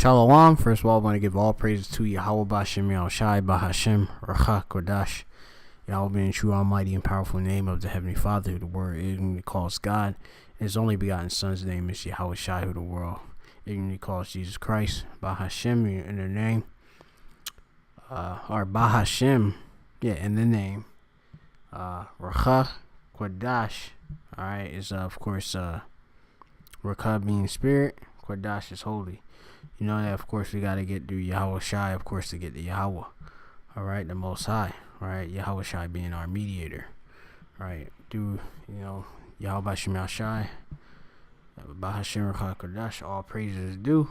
Shalom. First of all, I want to give all praises to Yahweh Bashem Yahushai Bahashem Racha Kodash. Yahweh being true, almighty, and powerful name of the Heavenly Father, who the Word ignorantly calls God. And His only begotten Son's name is Yahweh Shai, who the world ignorantly calls Jesus Christ. Bahashem in the name. Or Bahashem, in the name. Racha Kodash, alright, is of course Racha being spirit, Kodash is holy. You know that, of course, we got to get through Yahweh Shai, of course, to get to Yahweh. All right, the Most High. All right, Yahweh Shai being our mediator. All right, through, Yahweh Bashem Yahushai, Bahashem Racha Kodash, all praises is due.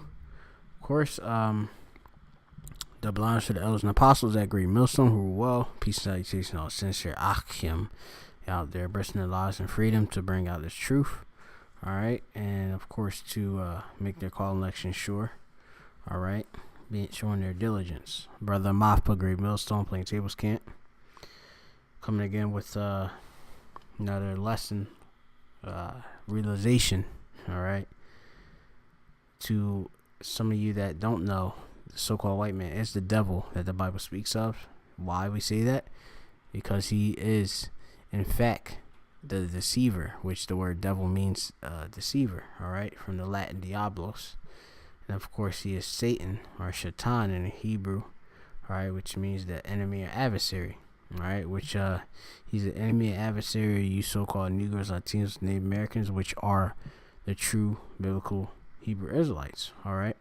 Of course, double honors to the elders and apostles at Great Millstone who rule well. Peace and salutation to all sincere Achim out there, bursting their lives in freedom to bring out this truth. All right, and of course to make their call and election sure. All right, showing their diligence. Brother Mafpa, Great Millstone, playing tables camp. Coming again with another lesson, realization. All right, to some of you that don't know, the so-called white man is the devil that the Bible speaks of. Why we say that? Because he is, in fact, the deceiver, which the word devil means deceiver. All right, from the Latin diablos. And of course, he is Satan, or Shaitan in Hebrew, all right, which means the enemy or adversary, all right, which he's the enemy and adversary of you so-called Negroes, Latinos, Native Americans, which are the true biblical Hebrew Israelites, all right.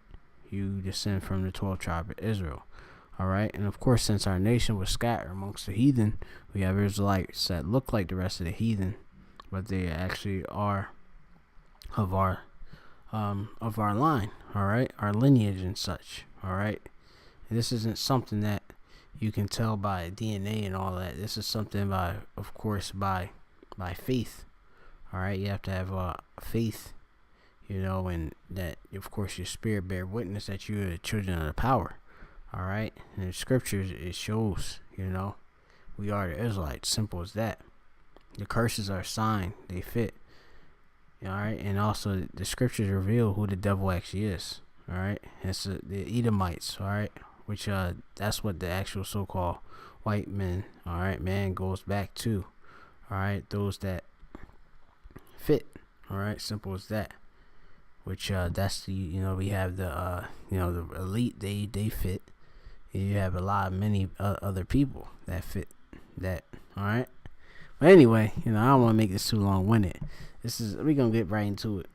You descend from the 12 tribe of Israel, all right. And of course, since our nation was scattered amongst the heathen, we have Israelites that look like the rest of the heathen, but they actually are of our line, all right, our lineage and such, all right. And this isn't something that you can tell by DNA and all that. This is something by faith, all right. You have to have faith, and that, of course, your spirit bear witness that you are the children of the power, all right. And the scriptures, it shows, we are the Israelites, simple as that. The curses are signed, they fit. All right, and also the scriptures reveal who the devil actually is. All right, it's the Edomites. All right, which that's what the actual so-called white men, all right, man, goes back to. All right, those that fit. All right, simple as that. Which that's the we have the the elite, they fit. And you have many other people that fit that. All right, but anyway, I don't want to make this too long-winded. We're going to get right into it.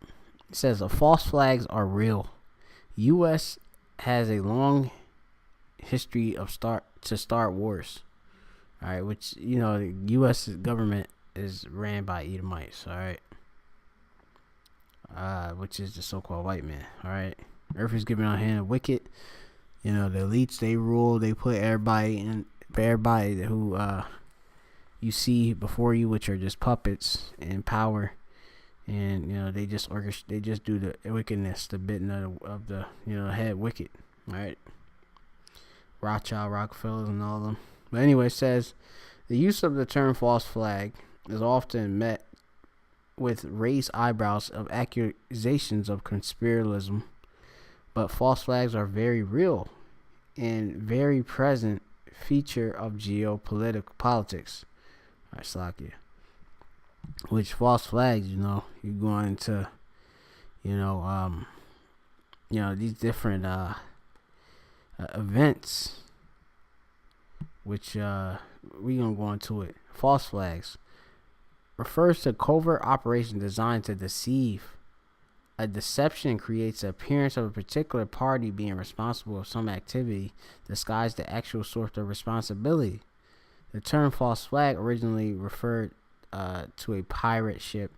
It says, the false flags are real. U.S. has a long history of start wars. All right, which, the U.S. government is ran by Edomites, all right, which is the so-called white man, all right. Earth is given on hand of wicked. The elites, they rule, they put everybody who you see before you, which are just puppets in power. And they just do the wickedness, the bidding of the head wicked, right? Rothschild, Rockefellers, and all of them. But anyway, it says the use of the term false flag is often met with raised eyebrows of accusations of conspiracism, but false flags are very real and very present feature of geopolitical politics. All right, Slakia. Which false flags, you're going to, these different events, which we gonna go into it. False flags refers to covert operation designed to deceive. A deception creates the appearance of a particular party being responsible for some activity, disguised the actual source of responsibility. The term false flag originally referred to a pirate ship,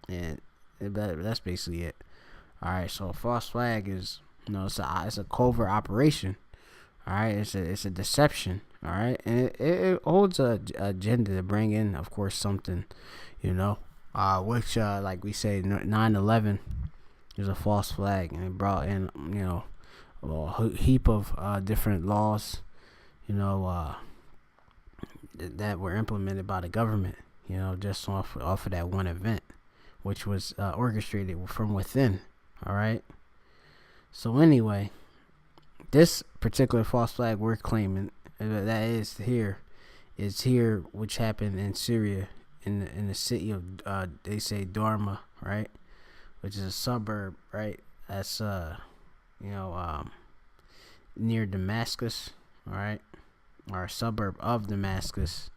and that's basically it. All right, so a false flag is, it's a covert operation. All right, it's a deception. All right, and it holds a agenda to bring in, of course, something, which like we say, 9/11 is a false flag, and it brought in, a heap of different laws, that were implemented by the government. Just off of that one event, which was orchestrated from within. All right. So anyway, This particular false flag we're claiming that is here, which happened in Syria, in the city of they say Dharma, right, which is a suburb, right? That's you know near Damascus, all right, or a suburb of Damascus.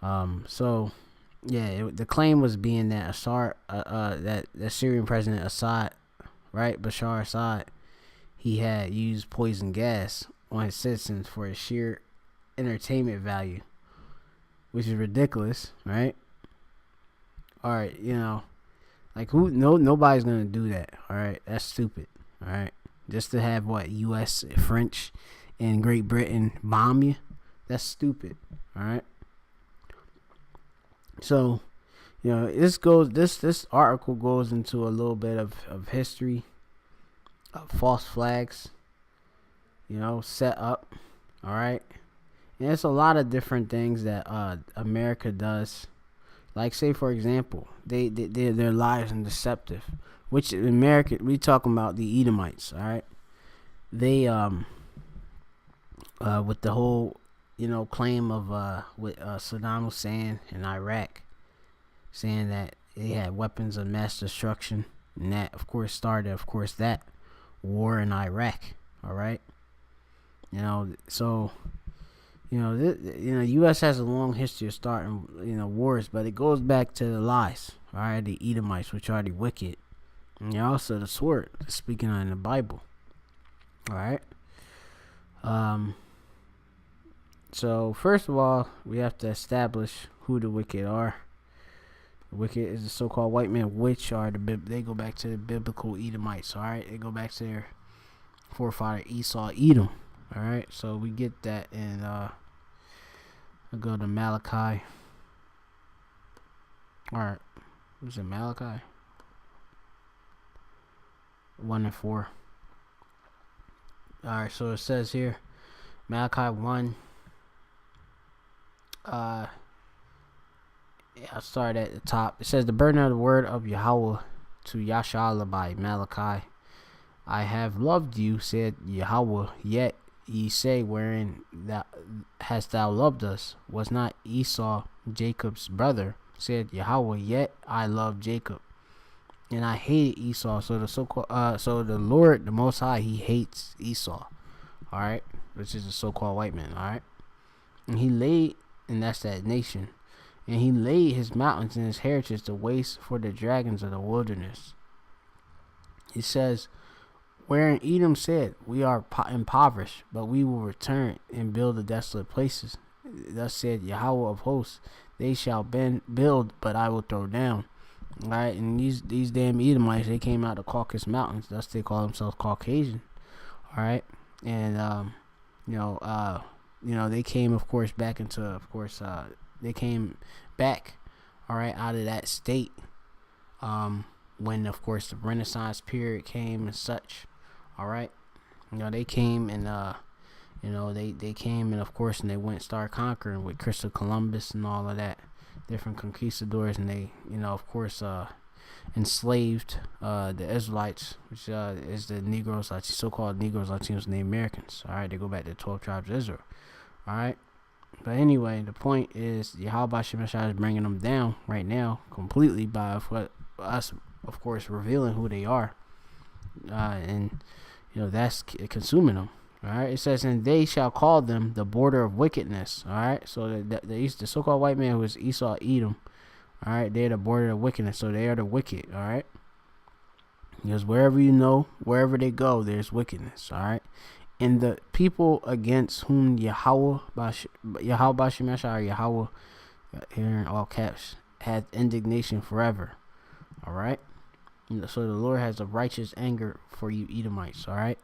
So yeah, the claim was being that that the Syrian president Assad, right, Bashar Assad, he had used poison gas on his citizens for a sheer entertainment value, which is ridiculous, right? All right, like nobody's gonna do that. All right, that's stupid. All right, just to have what U.S., French, and Great Britain bomb you, that's stupid. All right. So, this article goes into a little bit of history of false flags, set up. All right. And there's a lot of different things that America does. Like, say for example, their lies and deceptive. Which in America, we talking about the Edomites. All right. They with the whole claim of with Saddam Hussein in Iraq, saying that they had weapons of mass destruction, and that of course started that war in Iraq. All right. So U.S. has a long history of starting wars, but it goes back to the lies. All right, the Edomites, which are the wicked, and also the sword, speaking on in the Bible. All right. So first of all, we have to establish who the wicked are. The wicked is the so-called white man, which are they go back to the biblical Edomites. All right, they go back to their forefather Esau, Edom. All right, so we get that, and I'll go to Malachi. All right, what's it, Malachi 1:4. All right, so it says here, Malachi 1. I'll start at the top. It says, the burden of the word of Yahweh to Yashala by Malachi. I have loved you, said Yahweh, yet ye say, wherein hast thou loved us? Was not Esau Jacob's brother? Said Yahweh, yet I love Jacob, and I hated Esau. So the Lord, the Most High, he hates Esau. All right, which is a so-called white man. All right, and that's that nation. And he laid his mountains and his heritage to waste for the dragons of the wilderness. He says, wherein Edom said, we are impoverished, but we will return and build the desolate places. Thus said Yahweh of hosts, they shall build, but I will throw down. All right, and these damn Edomites, they came out of Caucasus Mountains. Thus they call themselves Caucasian. All right, and they came, of course, back into, they came back, all right, out of that state, when, of course, the Renaissance period came and such, all right. They came and, they came and, of course, and they went and started conquering with Christopher Columbus and all of that, different conquistadors, and they, of course, enslaved the Israelites, which is the Negroes, so-called Negroes, Latinos, and the Americans. All right, they go back to the 12 tribes of Israel. All right, but anyway, the point is Yahweh Shemeshah is bringing them down right now completely by us, of course, revealing who they are, and that's consuming them. All right, it says, and they shall call them the border of wickedness. All right, so the so-called white man was Esau, Edom. All right, they're the border of wickedness, so they are the wicked. All right, because wherever they go, there's wickedness. All right. And the people against whom Yahweh Bashemeshah, or Yahweh, here in all caps, hath indignation forever. All right. So the Lord has a righteous anger for you Edomites. All right,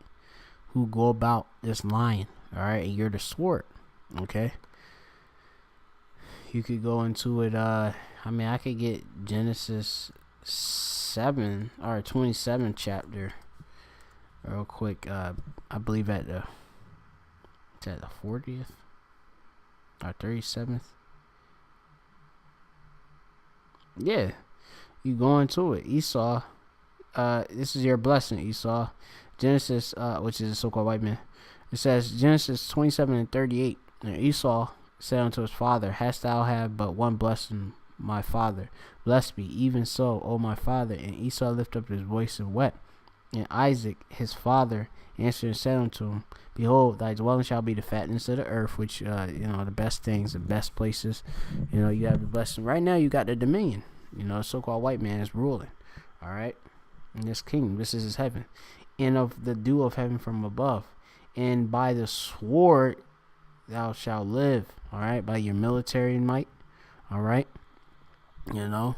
who go about this lying. All right, and you're the sword. Okay. You could go into it. I could get Genesis 7 or 27 chapter. Real quick, I believe at the 40th or 37th. Yeah, you go into it. Esau, this is your blessing, Esau. Genesis, which is a so-called white man. It says Genesis 27:38. And Esau said unto his father, Hast thou had but one blessing, my father? Bless me, even so, O my father. And Esau lifted up his voice and wept. And Isaac his father answered and said unto him, Behold, thy dwelling shall be the fatness of the earth, which the best things, the best places. You have the blessing. Right now, you got the dominion. The so-called white man is ruling. All right, in this kingdom, this is his heaven, and of the dew of heaven from above, and by the sword thou shalt live. All right, by your military might. All right, you're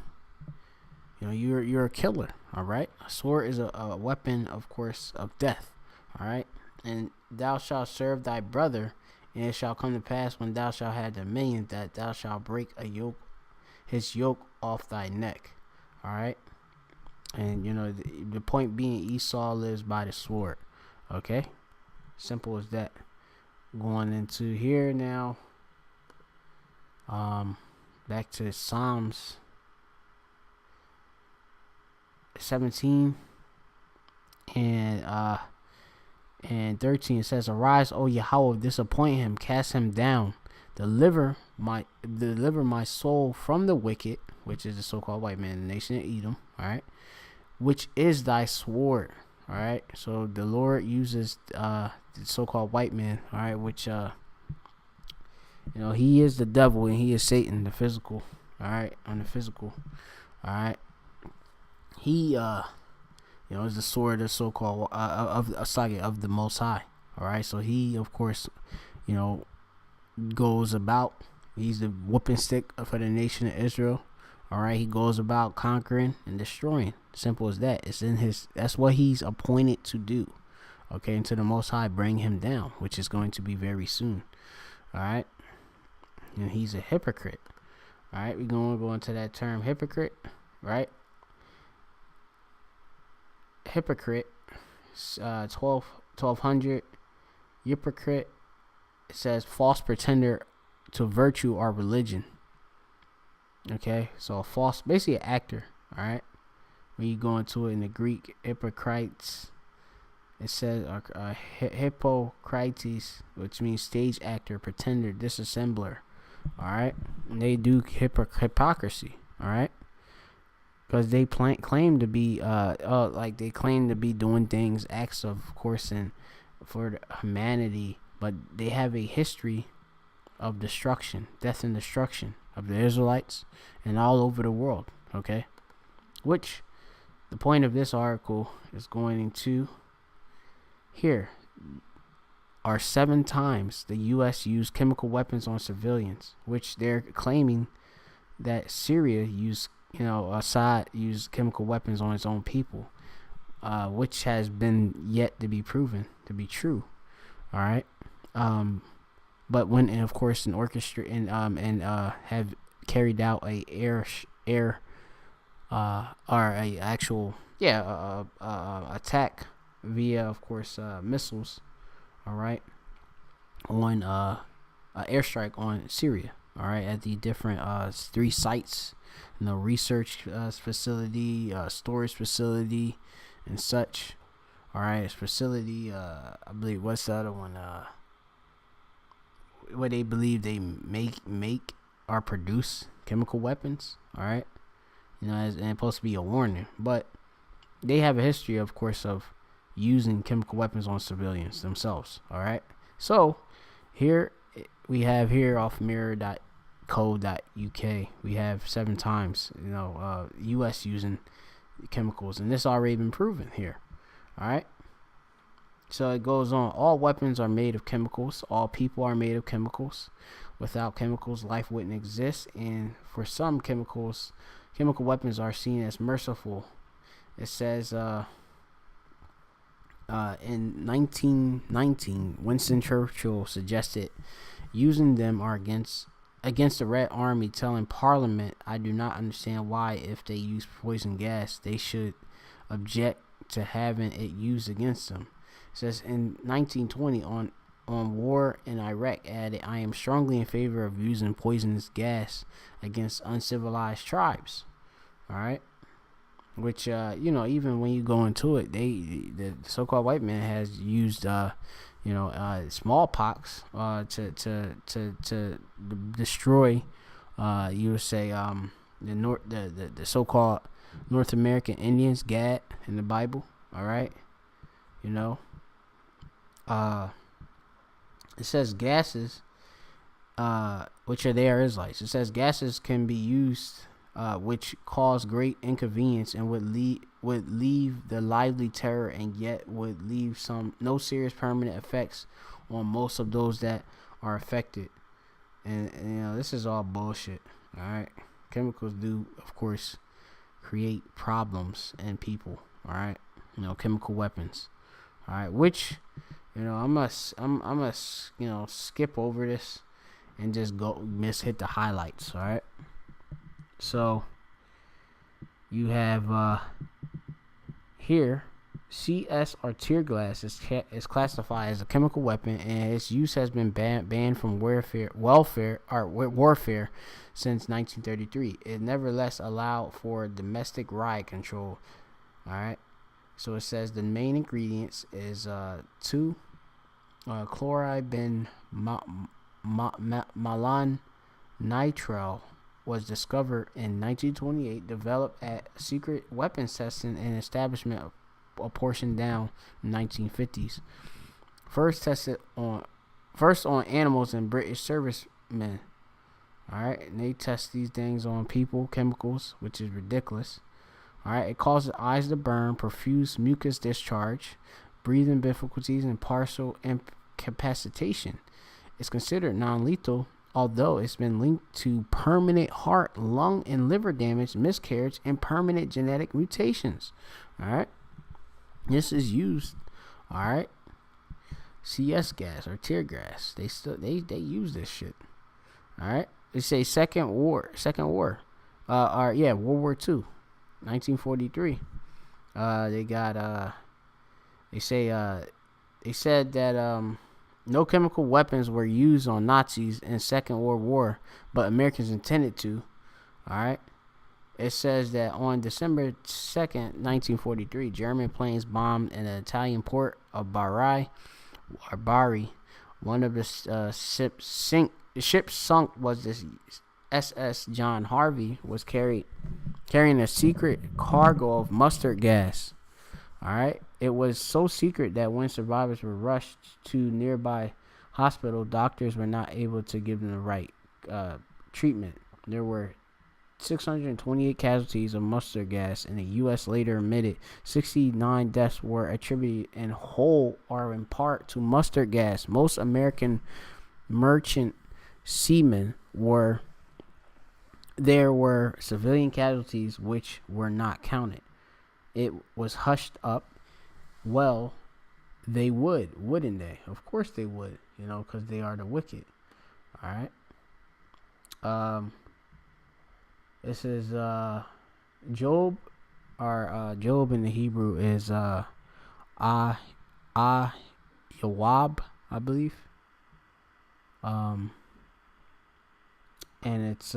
a killer. All right, a sword is a weapon, of course, of death. All right, and thou shalt serve thy brother, and it shall come to pass when thou shalt have dominion that thou shalt break his yoke off thy neck. All right, and the point being, Esau lives by the sword. Okay, simple as that. Going into here now. Back to Psalms 17 and 13. It says, Arise, O Yahweh, disappoint him, cast him down, deliver my soul from the wicked, which is the so-called white man, the nation of Edom. All right, which is thy sword. All right, so the Lord uses the so-called white man. All right, which he is the devil and he is Satan, the physical. All right, on the physical. All right, he is the sword, the so-called of the Most High. All right, so he, of course, goes about. He's the whooping stick for the nation of Israel. All right, he goes about conquering and destroying. Simple as that. It's in his. That's what he's appointed to do. Okay, and to the Most High bring him down, which is going to be very soon. All right, and he's a hypocrite. All right, we're going to go into that term hypocrite. Right, hypocrite. 1200. Hypocrite. It says false pretender to virtue or religion. Okay, so a false, basically an actor. All right, when you go into it in the Greek, hypocrites, it says hypocrites, which means stage actor, pretender, disassembler. All right, and they do hypocrisy. All right, because they claim to be they claim to be doing things, acts of course, and for humanity, but they have a history of destruction, death and destruction of the Israelites and all over the world. Okay, which the point of this article is going into here are 7 times the U.S. used chemical weapons on civilians, which they're claiming that Syria used, Assad used chemical weapons on its own people, which has been yet to be proven to be true. All right, but when, and of course, an orchestra and have carried out a air or a actual attack via, of course, missiles. All right, on airstrike on Syria. All right, at the different 3 sites, research facility, storage facility, and such. All right, facility. I believe, what's the other one? Where they believe they make or produce chemical weapons. All right, and it's supposed to be a warning, but they have a history, of course, of using chemical weapons on civilians themselves. All right, so here we have here off mirror.co.uk, we have 7 times U.S. using chemicals, and this already been proven here. All right, so it goes on. All weapons are made of chemicals. All people are made of chemicals. Without chemicals, life wouldn't exist. And for some chemical weapons are seen as merciful. It says in 1919, Winston Churchill suggested using them are against the Red Army, telling Parliament, I do not understand why, if they use poison gas, they should object to having it used against them. It says in 1920 on war in Iraq, added, I am strongly in favor of using poisonous gas against uncivilized tribes. All right, which even when you go into it, the so-called white man has used smallpox to destroy, you would say, the so-called North American Indians, Gad, in the Bible. All right, you know, uh, it says gases, which are their Israelites. It says gases can be used, which cause great inconvenience and would leave the lively terror, and yet would leave no serious permanent effects on most of those that are affected. And this is all bullshit. All right, chemicals do, of course, create problems in people. All right, chemical weapons. All right, which I'm gonna skip over this and just hit the highlights. All right, so you have here, CS, or tear gas, is classified as a chemical weapon, and its use has been banned from warfare since 1933. It nevertheless allowed for domestic riot control. All right, so it says the main ingredients is 2 chloride malan nitrile was discovered in 1928, developed at secret weapons testing and establishment a portion down in 1950s. First on animals and British servicemen. Alright, and they test these things on people, chemicals, which is ridiculous. Alright, it causes eyes to burn, profuse mucus discharge, breathing difficulties, and partial incapacitation. It's considered non-lethal, although it's been linked to permanent heart, lung, and liver damage, miscarriage, and permanent genetic mutations. Alright, this is used. Alright, CS gas or tear gas. They use this shit. Alright, they say World War II, 1943. They said that no chemical weapons were used on Nazis in Second World War, but Americans intended to. Alright, it says that on December 2nd, 1943, German planes bombed an Italian port of Bari. One of the ships sunk was this SS John Harvey, was carrying a secret cargo of mustard gas. Alright, it was so secret that when survivors were rushed to nearby hospital, doctors were not able to give them the right treatment. There were 628 casualties of mustard gas, and the U.S. later admitted 69 deaths were attributed in whole or in part to mustard gas. Most American merchant seamen were. There were civilian casualties which were not counted. It was hushed up. Well, they wouldn't they? Of course they would, because they are the wicked. All right. This is Job, or Job in the Hebrew is Yawab, I believe. And it's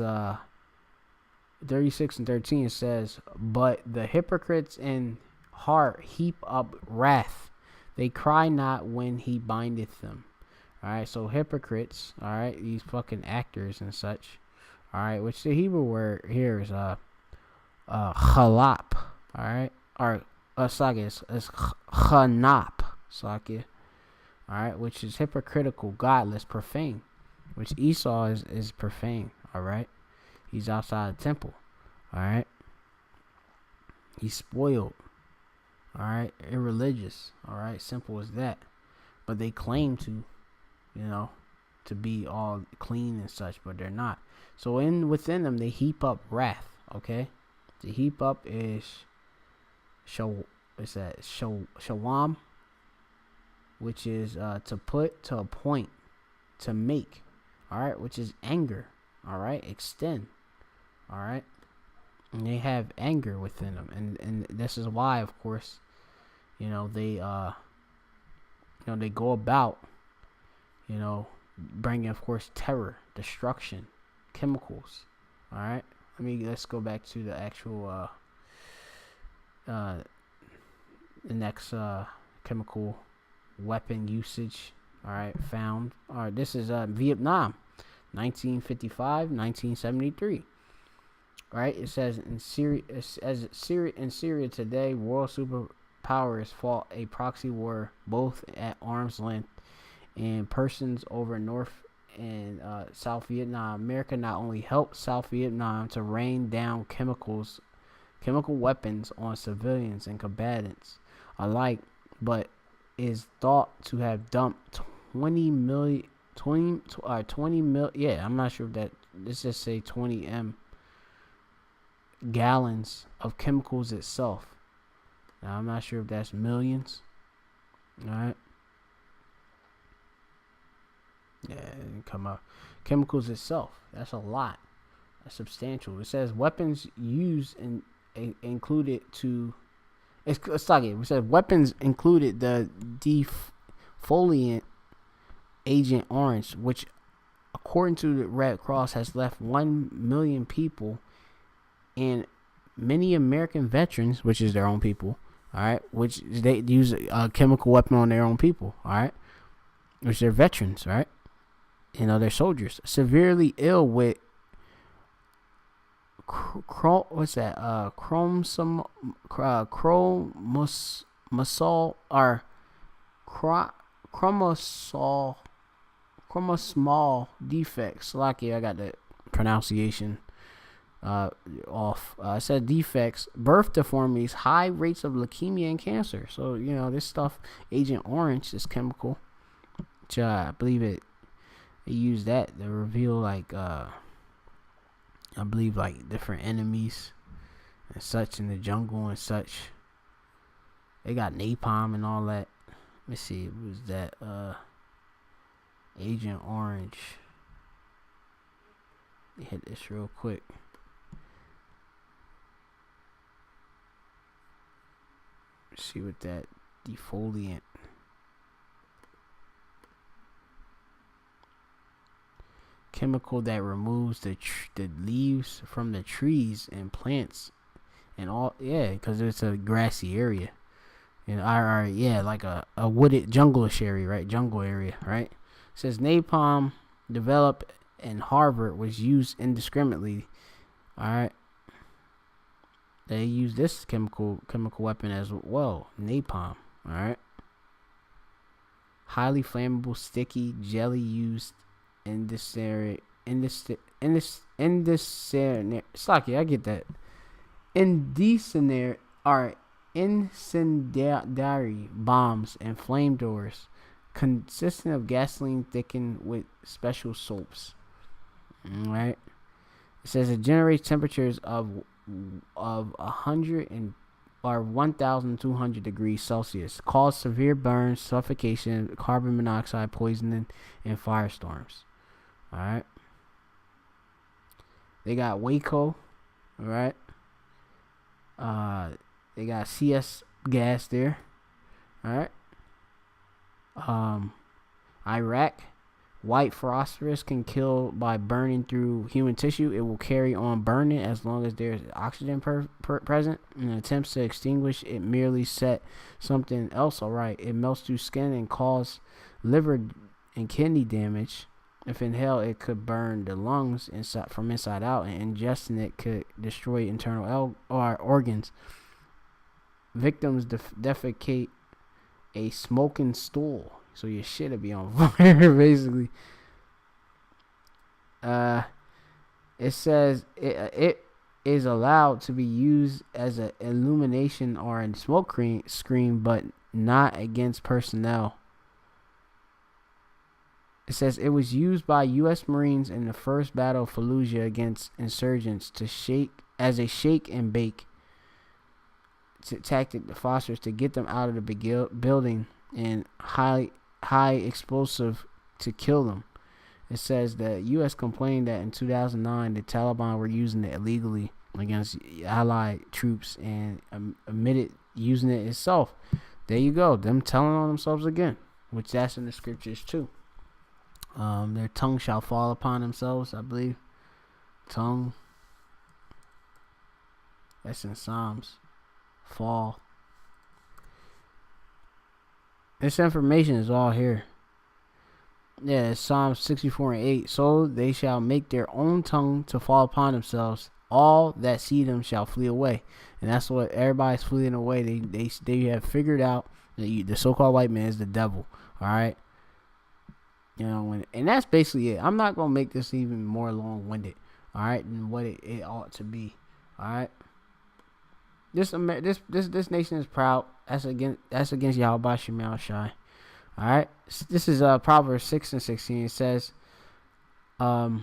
36 and 13. It says, but the hypocrites in heart heap up wrath. They cry not when he bindeth them. Alright, so hypocrites, alright, these fucking actors and such. Alright, which the Hebrew word here is chalap. Alright, or Sakia is chanap. Sakia. Alright, which is hypocritical, godless, profane. Which Esau is profane. Alright, he's outside the temple. Alright, he's spoiled. Alright, irreligious. Alright, simple as that. But they claim to, to be all clean and such, but they're not. So within them, they heap up wrath. Okay, the heap up is shawam, which is to put, to appoint, to make. All right, which is anger. All right, extend. All right, and they have anger within them, and this is why, of course, they they go about, bringing, of course, terror, destruction, chemicals. All right, let's go back to the actual uh, the next chemical weapon usage. All right, found. All right, this is Vietnam, 1955, 1973. Right, it says in Syria today, world superpowers fought a proxy war both at arm's length and persons over North and South Vietnam. America not only helped South Vietnam to rain down chemical weapons on civilians and combatants alike, but is thought to have dumped 20 million, yeah, I'm not sure if that, let's just say 20 gallons of chemicals itself. Now, I'm not sure if that's millions. All right. Yeah, it didn't come up. Chemicals itself. That's a lot. That's substantial. It says weapons used and included to. It's like it says weapons included the defoliant Agent Orange, which, according to the Red Cross, has left 1 million people and many American veterans, which is their own people, all right, which they use a chemical weapon on their own people, all right, which they're veterans, right? You know, they're soldiers, severely ill with what's that? Chromosome or chromosomal defects. Lucky I got the pronunciation off. It said defects, birth deformities, high rates of leukemia and cancer. So, you know, this stuff, Agent Orange, this chemical, which I believe they use that to reveal, like, I believe, like, different enemies and such in the jungle and such. They got napalm and all that. Let me see, it was that Agent Orange. Let me hit this real quick. See what that defoliant chemical that removes the leaves from the trees and plants and all. Yeah, because it's a grassy area, and yeah, like a wooded jungle-ish area, right? Jungle area, right? It says napalm developed in Harvard was used indiscriminately. All right. They use this chemical weapon as well, napalm. All right. Highly flammable, sticky jelly used in this area. Slocky, I get that. Incendiary bombs and flamethrowers, consisting of gasoline thickened with special soaps. All right. It says it generates temperatures of 100 or 1,200 degrees Celsius, cause severe burns, suffocation, carbon monoxide poisoning, and firestorms. All right. They got Waco. All right. They got CS gas there. All right. Iraq. White phosphorus can kill by burning through human tissue. It will carry on burning as long as there is oxygen present. In attempts to extinguish it, merely set something else alright. It melts through skin and cause liver and kidney damage. If inhaled, it could burn the lungs from inside out, and ingesting it could destroy internal organs. Victims defecate a smoking stool. So your shit will be on fire, basically. It says it is allowed to be used as an illumination or a smoke screen, but not against personnel. It says it was used by U.S. Marines in the first Battle of Fallujah against insurgents to shake and bake tactic, the phosphorus, to get them out of the building, and high explosive to kill them. It says the U.S. complained that in 2009 the Taliban were using it illegally against Allied troops and admitted using it itself. There you go. Them telling on themselves again, which that's in the scriptures too. Their tongue shall fall upon themselves, I believe. Tongue. That's in Psalms fall. This information is all here. Yeah, it's Psalm 64:8. So they shall make their own tongue to fall upon themselves. All that see them shall flee away. And that's what everybody's fleeing away. They have figured out that the so-called white man is the devil. All right. And that's basically it. I'm not gonna make this even more long-winded. All right, than what it ought to be. All right. This nation is proud. That's against Yahweh Shemel Shai. All right. This is Proverbs 6:16. It says, I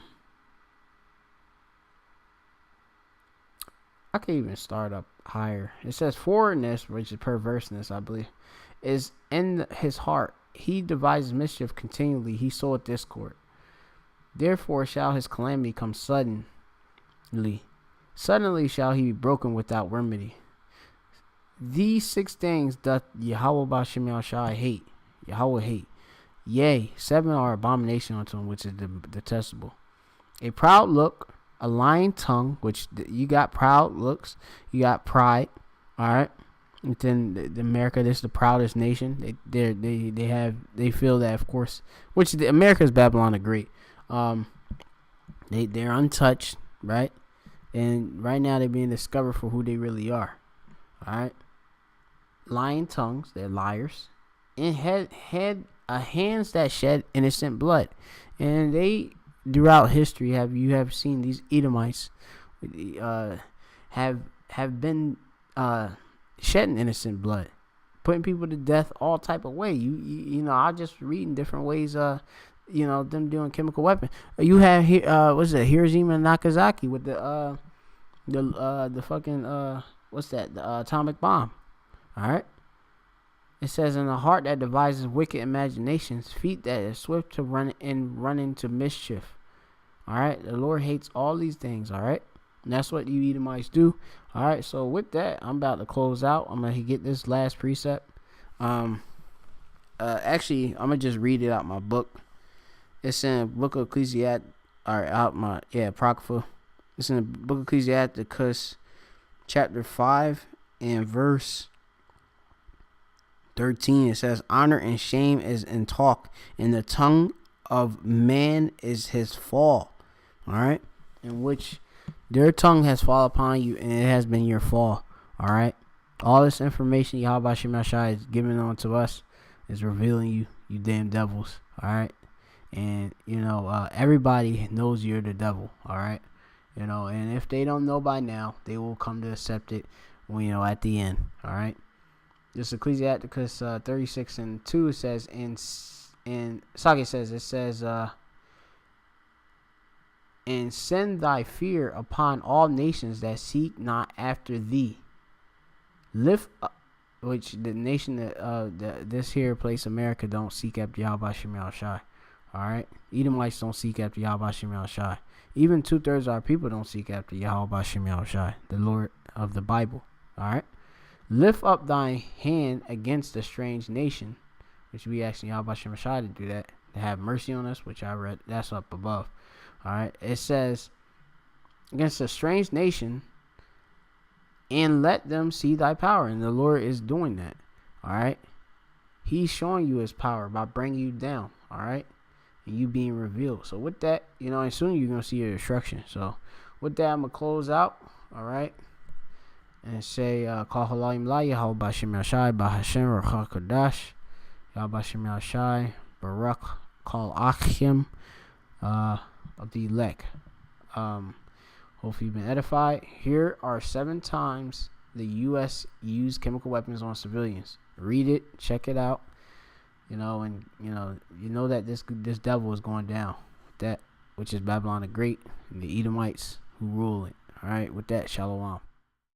can even start up higher. It says, forwardness, which is perverseness, I believe, is in his heart. He devises mischief continually. He soweth discord. Therefore shall his calamity come suddenly. Suddenly shall he be broken without remedy. These 6 things doth Yahweh Bashim Shai hate. Yahweh hate. Yea, 7 are abomination unto him, which is detestable. A proud look, a lying tongue, which you got proud looks, you got pride. All right. Within America, this is the proudest nation. They feel that, of course, which America is Babylon the Great. They're untouched, right? And right now they're being discovered for who they really are. All right. Lying tongues, they're liars, and hands that shed innocent blood. And they throughout history have seen these Edomites have been shedding innocent blood, putting people to death all type of way. You know, I just reading different ways. Them doing chemical weapon. You have what's that? Hiroshima and Nagasaki with the fucking what's that? The atomic bomb. All right. It says, in a heart that devises wicked imaginations, feet that are swift to run into mischief. All right. The Lord hates all these things. All right. And that's what you Edomites do. All right. So with that, I'm about to close out. I'm gonna get this last precept. Actually, I'm gonna just read it out my book. It's in the book of Ecclesiastes. Apocrypha. It's in the book of Ecclesiasticus, chapter 5 and verse 13. It says, honor and shame is in talk, and the tongue of man is his fall. All right. In which their tongue has fallen upon you, and it has been your fall. All right. All this information Yahweh Shemashai is giving on to us is revealing you damn devils. All right. And everybody knows you're the devil. All right. And if they don't know by now, they will come to accept it at the end. All right. This Ecclesiasticus 36:2 says, and Sage says, it says, and send thy fear upon all nations that seek not after thee. Lift up, which the nation that this here place America don't seek after Yahweh Shemel Shai. All right. Edomites don't seek after Yahweh Shemel Shai. Even 2/3 of our people don't seek after Yahweh Shemel Shai, the Lord of the Bible. All right. Lift up thy hand against a strange nation, which we asking Yahweh Shemel Shai to do that, to have mercy on us, which I read. That's up above. All right. It says, against a strange nation, and let them see thy power. And the Lord is doing that. All right. He's showing you his power by bringing you down. All right. And you being revealed. So with that, and soon you're going to see your destruction. So with that, I'm going to close out. All right. And say, Call Halayim La Yahweh Bashim Yashai Bahashem Rachel Kodash Yahweh Bashim Yashai Barak Call Achim of the elect. Hopefully you've been edified. Here are 7 times the U.S. used chemical weapons on civilians. Read it, check it out. And that this devil is going down. That which is Babylon the Great and the Edomites who rule it. All right, with that, Shalom.